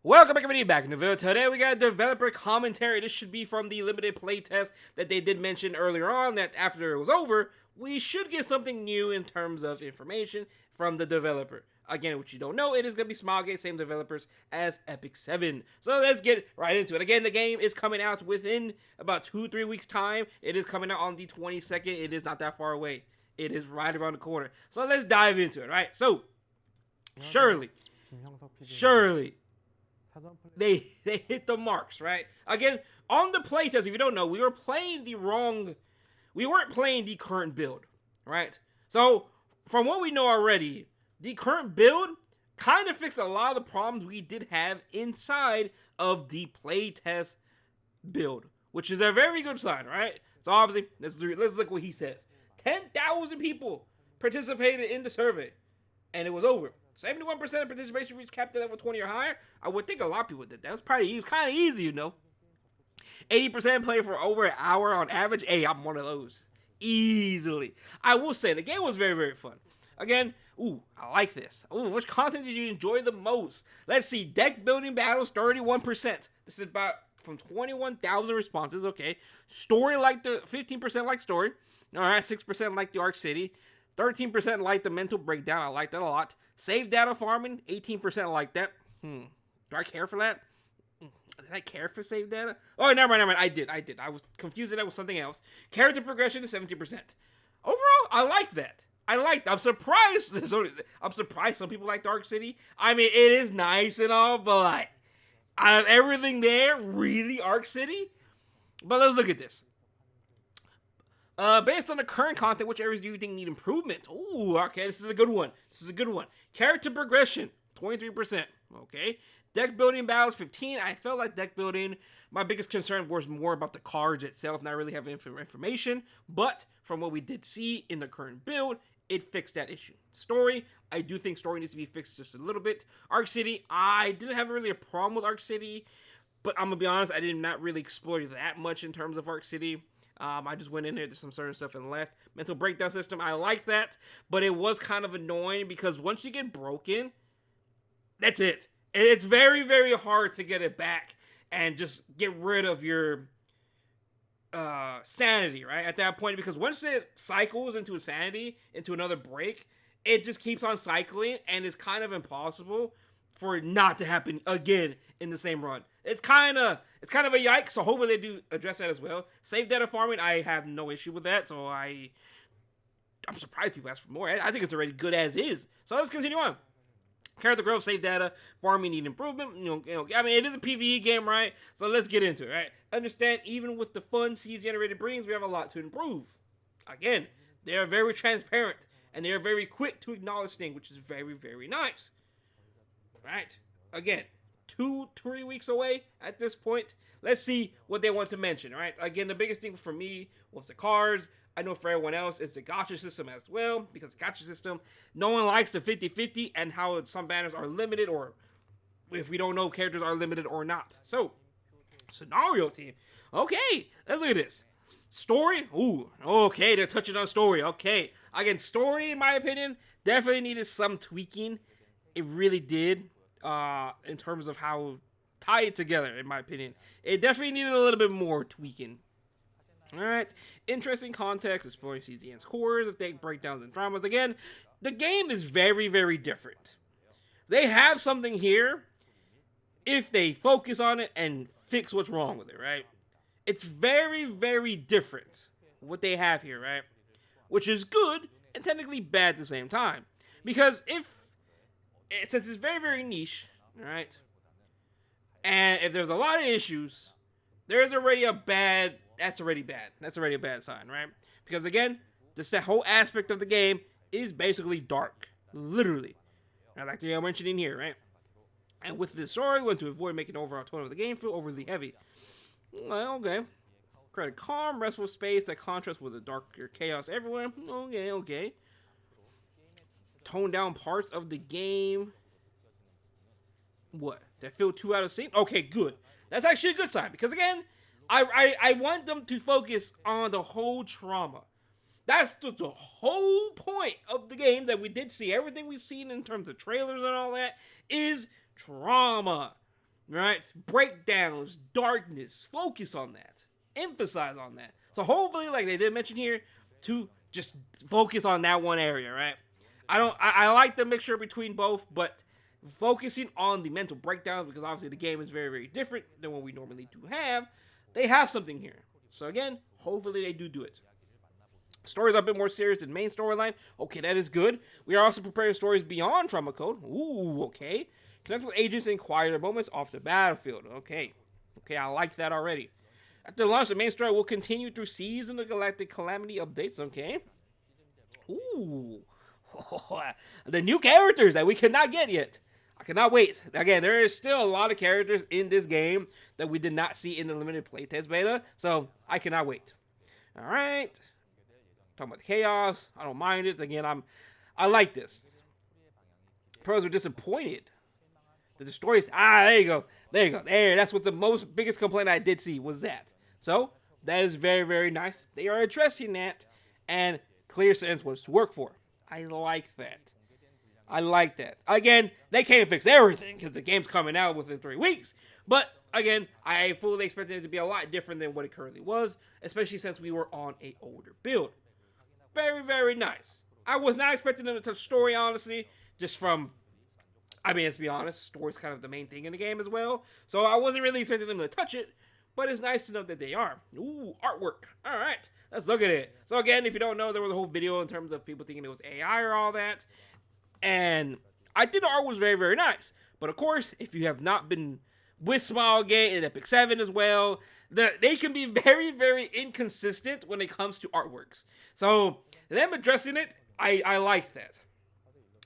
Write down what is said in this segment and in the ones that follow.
Welcome back, everybody, back in the video. Today we got a developer commentary. This should be from the limited playtest that they did mention earlier on, that after it was over, we should get something new in terms of information from the developer. Again, what you don't know, it is going to be Smilegate, same developers as Epic 7. So let's get right into it. Again, the game is coming out within about 2-3 weeks time. It is coming out on the 22nd. It is not that far away. It is right around the corner. So let's dive into it, right? So, surely, they hit the marks, right? Again, on the playtest, if you don't know, we weren't playing the current build, right? So, from what we know already, the current build kind of fixed a lot of the problems we did have inside of the playtest build, which is a very good sign, right? So obviously, let's look what he says. 10,000 people participated in the survey, and it was over. 71% of participation reached captain level 20 or higher. I would think a lot of people did that. It was kind of easy, you know. 80% play for over an hour on average. Hey, I'm one of those. Easily. I will say, the game was very, very fun. Again, I like this. Which content did you enjoy the most? Let's see. Deck building battles, 31%. This is about from 21,000 responses, okay. Story like the 15% like story. All right, 6% like the Arc City. 13% like the mental breakdown. I like that a lot. Save data farming, 18% like that. Do I care for that? Did I care for save data? Oh, never mind. I did. I was confusing that with something else. Character progression is 70%. Overall, I like that. I'm surprised. I'm surprised some people like Dark City. I mean, it is nice and all, but like, out of everything there, really Arc City? But let's look at this. Based on the current content, which areas do you think need improvement? Ooh, okay, this is a good one. Character progression, 23%. Okay. Deck building battles, 15. I felt like deck building, my biggest concern was more about the cards itself, not really having information. But from what we did see in the current build, it fixed that issue. Story, I do think story needs to be fixed just a little bit. Arc City, I didn't have really a problem with Arc City, but I'm gonna be honest, I did not really explore that much in terms of Arc City. I just went in there, did some certain stuff and left. Mental breakdown system, I like that, but it was kind of annoying because once you get broken, that's it. It's very, very hard to get it back and just get rid of your sanity, right? At that point, because once it cycles into a sanity, into another break, it just keeps on cycling, and it's kind of impossible for it not to happen again in the same run. It's kind of a yikes, so hopefully they do address that as well. Save data farming, I have no issue with that, so I'm surprised people ask for more. I think it's already good as is. So let's continue on. Character growth, save data, farming need improvement. I mean, it is a PvE game, right? So let's get into it, right? Understand, even with the fun seeds generated brings, we have a lot to improve. Again, they are very transparent, and they are very quick to acknowledge things, which is very, very nice. Right? Again, 2-3 weeks away at this point. Let's see what they want to mention, right? Again, the biggest thing for me was the cards. I know for everyone else, it's the gacha system as well, because the gacha system, no one likes the 50-50 and how some banners are limited, or if we don't know if characters are limited or not. So, scenario team. Okay, let's look at this. Story, okay, they're touching on story. Okay, again, story, in my opinion, definitely needed some tweaking. It really did, in terms of how tie it together, in my opinion. It definitely needed a little bit more tweaking. Alright, interesting context, exploring CZN's cores, if they breakdowns and dramas. Again, the game is very, very different. They have something here if they focus on it and fix what's wrong with it, right? It's very, very different what they have here, right? Which is good and technically bad at the same time. Because since it's very, very niche, right? And if there's a lot of issues, there's already that's already bad. That's already a bad sign, right? Because again, just that whole aspect of the game is basically dark. Literally. And like they mentioned in here, right? And with this story, we want to avoid making the overall tone of the game feel overly heavy. Well, okay. Create a calm, restful space that contrasts with the darker chaos everywhere. Okay. Tone down parts of the game. What? That feel too out of sync? Okay, good. That's actually a good sign, because again, I want them to focus on the whole trauma. That's the whole point of the game that we did see. Everything we've seen in terms of trailers and all that is trauma. right? Breakdowns, darkness, focus on that, emphasize on that. So hopefully, like they did mention here, to just focus on that one area, right? I like the mixture between both, but focusing on the mental breakdowns, because obviously the game is very, very different than what we normally do have. They have something here. So again, hopefully they do it. Stories are a bit more serious than main storyline. Okay, that is good. We are also preparing stories beyond Trauma Code. Ooh, okay. Connect with agents in quieter moments off the battlefield. Okay. Okay, I like that already. After launch, the main story will continue through Season of Galactic Calamity updates. Okay. Ooh. The new characters that we cannot get yet. I cannot wait. Again, there is still a lot of characters in this game that we did not see in the limited playtest beta, so I cannot wait. All right. Talking about the chaos. I don't mind it. Again, I like this. Pros were disappointed that the stories. There you go. That's what the biggest complaint I did see was that. So that is very, very nice. They are addressing that, and clear sense was to work for. I like that. Again, they can't fix everything because the game's coming out within 3 weeks. But again, I fully expected it to be a lot different than what it currently was, especially since we were on an older build. Very, very nice. I was not expecting them to touch story, honestly, just from, let's be honest, story's kind of the main thing in the game as well. So I wasn't really expecting them to touch it, but it's nice to know that they are. Ooh, artwork. All right, let's look at it. So again, if you don't know, there was a whole video in terms of people thinking it was AI or all that. And I think the art was very, very nice. But of course, if you have not been with Smilegate and Epic 7 as well, they can be very, very inconsistent when it comes to artworks. So them addressing it, I like that.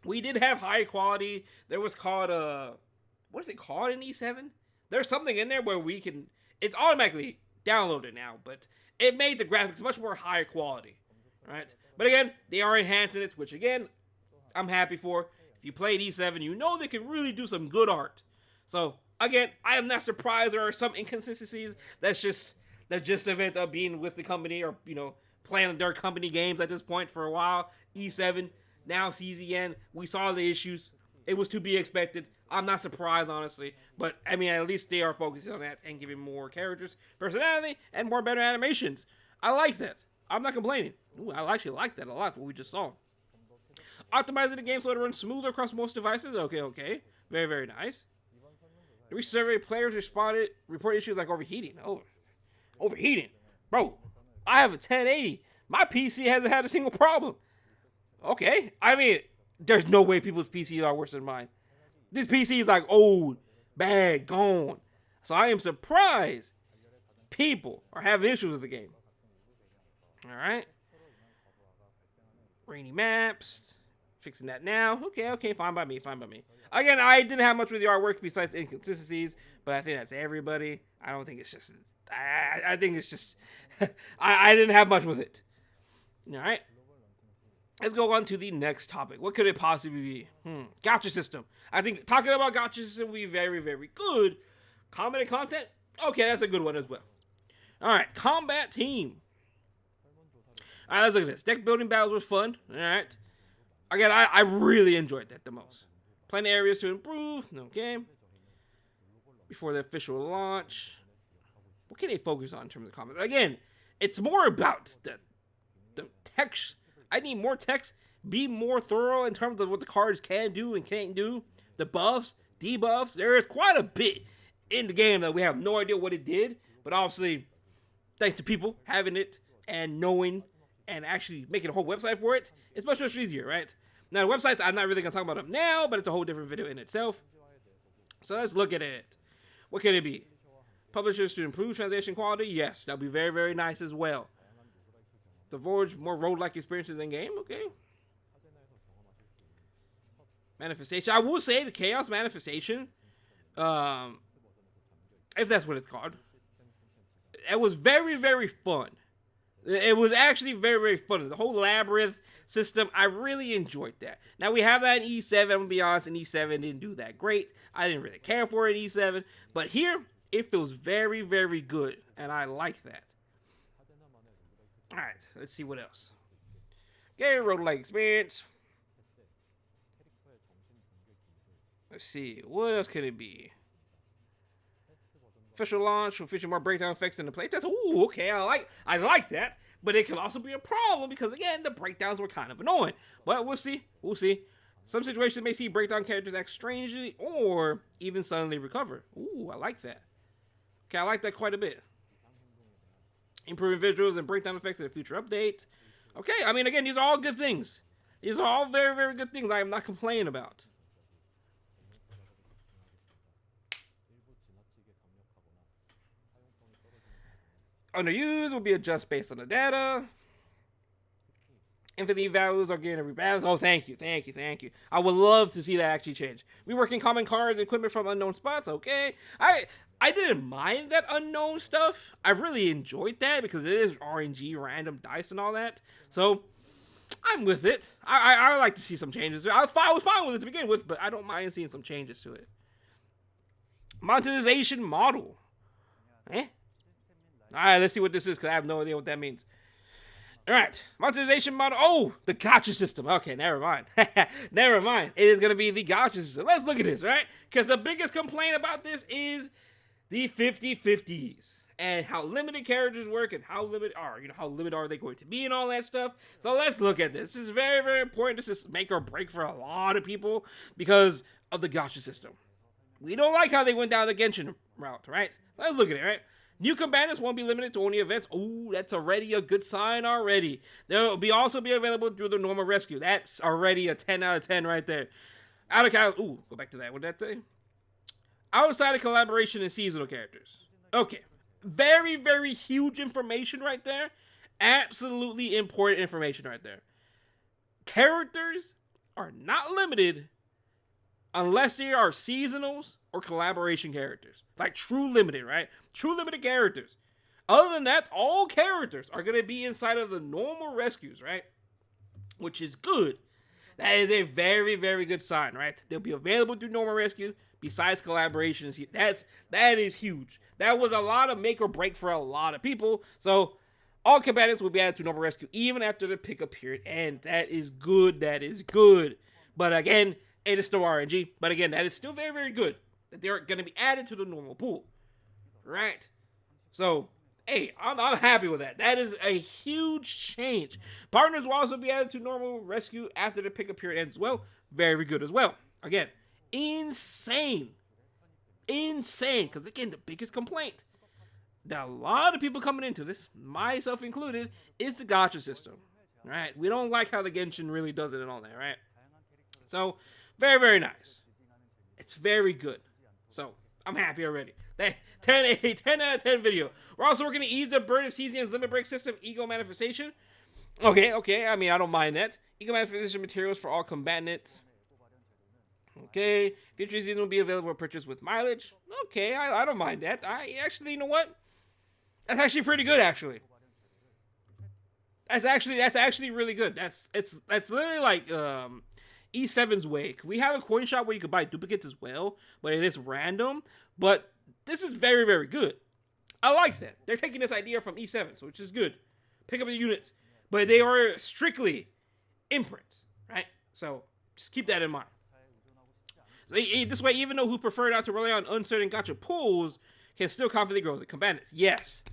We did have high quality. There was called what is it called in E7? There's something in there where we can. It's automatically downloaded now, but it made the graphics much more higher quality, right? But again, they are enhancing it, which again, I'm happy for. If you played E7, you know they can really do some good art. So again, I am not surprised there are some inconsistencies. That's just the gist of it, of being with the company or playing their company games at this point for a while. E7, now CZN. We saw the issues. It was to be expected. I'm not surprised, honestly. But, at least they are focusing on that and giving more characters personality and more better animations. I like that. I'm not complaining. Ooh, I actually like that a lot, what we just saw. Optimizing the game so it runs smoother across most devices. Okay. Very, very nice. We survey players report issues like overheating. Overheating? Bro, I have a 1080. My PC hasn't had a single problem. Okay. There's no way people's PCs are worse than mine. This PC is like old, bad, gone. So I am surprised people are having issues with the game. Alright. Rainy maps. Fixing that now. Okay, fine by me. Again, I didn't have much with the artwork besides inconsistencies, but I think that's everybody. I don't think it's just. I think it's just. I didn't have much with it. Alright. Let's go on to the next topic. What could it possibly be? Gacha system. I think talking about gacha system will be very, very good. Combat and content? Okay, that's a good one as well. Alright, combat team. Alright, let's look at this. Deck building battles was fun. Alright. Again, I really enjoyed that the most. Plenty of areas to improve. Okay. Before the official launch. What can they focus on in terms of combat? Again, it's more about the text. I need more text. Be more thorough in terms of what the cards can do and can't do. The buffs, debuffs. There is quite a bit in the game that we have no idea what it did. But obviously, thanks to people having it and knowing and actually making a whole website for it, it's much, much easier, right? Now, the websites, I'm not really going to talk about them now, but it's a whole different video in itself. So let's look at it. What can it be? Publishers to improve translation quality? Yes, that'll be very, very nice as well. The Voyage, more road-like experiences in game? Okay. Manifestation. I will say the Chaos Manifestation, if that's what it's called, it was very, very fun. It was actually very, very fun. The whole labyrinth system, I really enjoyed that. Now, we have that in E7. I'm going to be honest, in E7 didn't do that great. I didn't really care for it in E7. But here, it feels very, very good. And I like that. Alright, let's see what else. Game road-like experience. Let's see, what else could it be? Official launch will feature more breakdown effects in the playtest. Ooh, okay, I like that. But it could also be a problem because again, the breakdowns were kind of annoying. But we'll see. We'll see. Some situations may see breakdown characters act strangely or even suddenly recover. Ooh, I like that. Okay, I like that quite a bit. Improving visuals and breakdown effects in a future update. Okay, I mean, again, these are all good things. These are all very, very good things I am not complaining about. Underused will be adjusted based on the data. Infinity values are getting rebalanced. Oh, thank you. I would love to see that actually change. Reworking common cards and equipment from unknown spots. Okay. I didn't mind that unknown stuff. I really enjoyed that because it is RNG, random dice and all that. So, I'm with it. I like to see some changes. I was fine with it to begin with, but I don't mind seeing some changes to it. Monetization model. Alright, let's see what this is because I have no idea what that means. Alright, monetization model. Oh, the gotcha system. Okay, never mind. Never mind. It is going to be the gotcha system. Let's look at this, right? Because the biggest complaint about this is the 50/50s and how limited characters work and how limited are they going to be and all that stuff. So let's look at this. This is very, very important. This is make or break for a lot of people because of the gotcha system. We don't like how they went down the Genshin route, right? Let's look at it, right? New combatants won't be limited to only events. Ooh, that's already a good sign already. They'll also be available through the normal rescue. That's already a 10 out of 10 right there. Go back to that. What did that say? Outside of collaboration and seasonal characters. Okay. Very, very huge information right there. Absolutely important information right there. Characters are not limited unless they are seasonals or collaboration characters. Like true limited, right? True limited characters. Other than that, all characters are going to be inside of the normal rescues, right? Which is good. That is a very, very good sign, right? They'll be available through normal rescue besides collaborations. That is huge. That was a lot of make or break for a lot of people. So all combatants will be added to normal rescue even after the pickup period. And that is good. That is good. But again, it is still RNG. But again, that is still very, very good that they're going to be added to the normal pool. Right? So, hey, I'm happy with that. That is a huge change. Partners will also be added to normal rescue after the pickup period ends as well. Very good as well. Again, insane. Insane. Because again, the biggest complaint that a lot of people coming into this, myself included, is the gotcha system. Right? We don't like how the Genshin really does it and all that, right? So, very, very nice. It's very good. So, I'm happy already. 10 out of 10 video. We're also working to ease the burden of CZN's limit break system, ego manifestation. Okay. I mean, I don't mind that. Ego manifestation materials for all combatants. Okay. Future season will be available for purchase with mileage. Okay, I don't mind that. I actually, you know what? That's actually pretty good, actually. That's actually really good. That's literally like E7's way. We have a coin shop where you can buy duplicates as well, but it is random. But this is very, very good. I like that. They're taking this idea from E7, which is good. Pick up the units. But they are strictly imprints, right? So just keep that in mind. So this way, even though who prefer not to rely on uncertain gotcha pools can still confidently grow the combatants. Yes.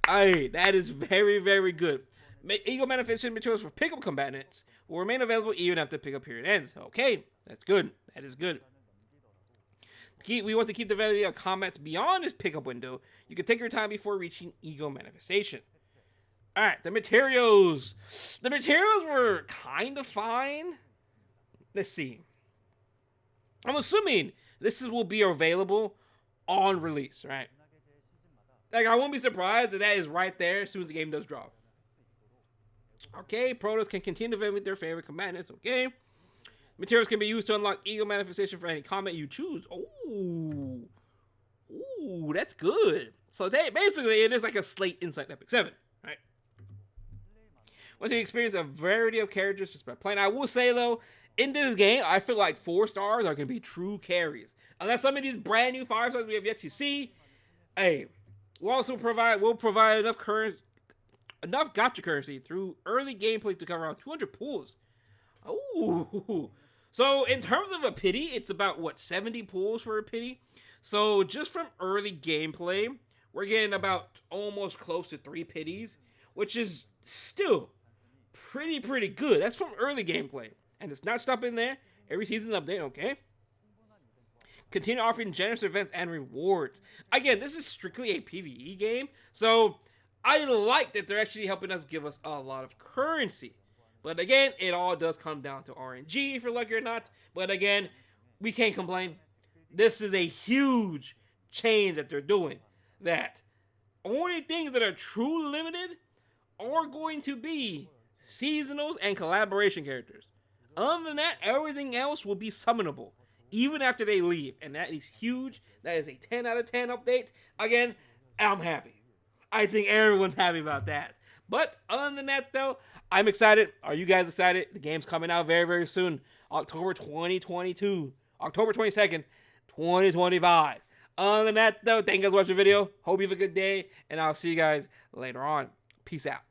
That is very, very good. Ego manifestation materials for pickup combatants will remain available even after the pickup period ends. Okay, that's good. That is good. We want to keep the value of combats beyond this pickup window. You can take your time before reaching ego manifestation. Alright, the materials. The materials were kind of fine. Let's see. I'm assuming this will be available on release, right? Like, I won't be surprised that is right there as soon as the game does drop. Okay, protos can continue to with their favorite combatants. Okay. Materials can be used to unlock ego manifestation for any combat you choose. Ooh, that's good. So basically, it is like a slate inside Epic 7, right? Once you experience a variety of characters just by playing, I will say though, in this game, I feel like 4 stars are going to be true carries. Unless some of these brand new 5 stars we have yet to see, hey, we'll provide enough gotcha currency through early gameplay to cover around 200 pools. Ooh. So in terms of a pity, it's about 70 pools for a pity. So just from early gameplay, we're getting about almost close to 3 pities, which is still pretty good. That's from early gameplay. And it's not stopping there. Every season update, okay? Continue offering generous events and rewards. Again, this is strictly a PvE game, so I like that they're actually helping us give us a lot of currency. But again, it all does come down to RNG if you're lucky or not. But again, we can't complain. This is a huge change that they're doing. That only things that are true limited are going to be seasonals and collaboration characters. Other than that, everything else will be summonable, even after they leave. And that is huge. That is a 10 out of 10 update. Again, I'm happy. I think everyone's happy about that. But other than that, though, I'm excited. Are you guys excited? The game's coming out very soon. October 2022. October 22nd, 2025. Other than that, though, thank you guys for watching the video. Hope you have a good day. And I'll see you guys later on. Peace out.